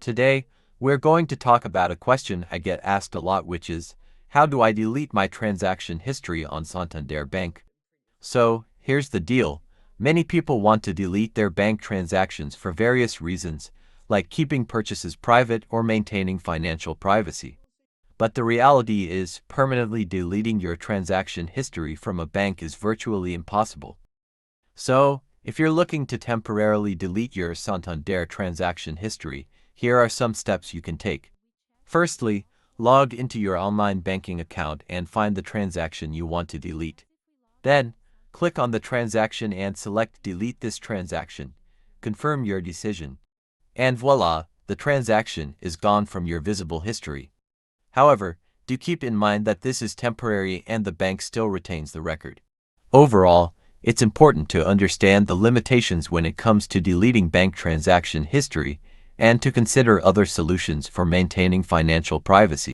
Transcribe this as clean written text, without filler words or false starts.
Today, we're going to talk about a question I get asked a lot, which is, how do I delete my transaction history on Santander Bank? So, here's the deal. Many people want to delete their bank transactions for various reasons, like keeping purchases private or maintaining financial privacy. But the reality is, permanently deleting your transaction history from a bank is virtually impossible. So, if you're looking to temporarily delete your Santander transaction history, here are some steps you can take. Firstly, log into your online banking account and find the transaction you want to delete. Then, click on the transaction and select Delete this transaction. Confirm your decision. And voila, the transaction is gone from your visible history. However, do keep in mind that this is temporary and the bank still retains the record. Overall, it's important to understand the limitations when it comes to deleting bank transaction history and to consider other solutions for maintaining financial privacy.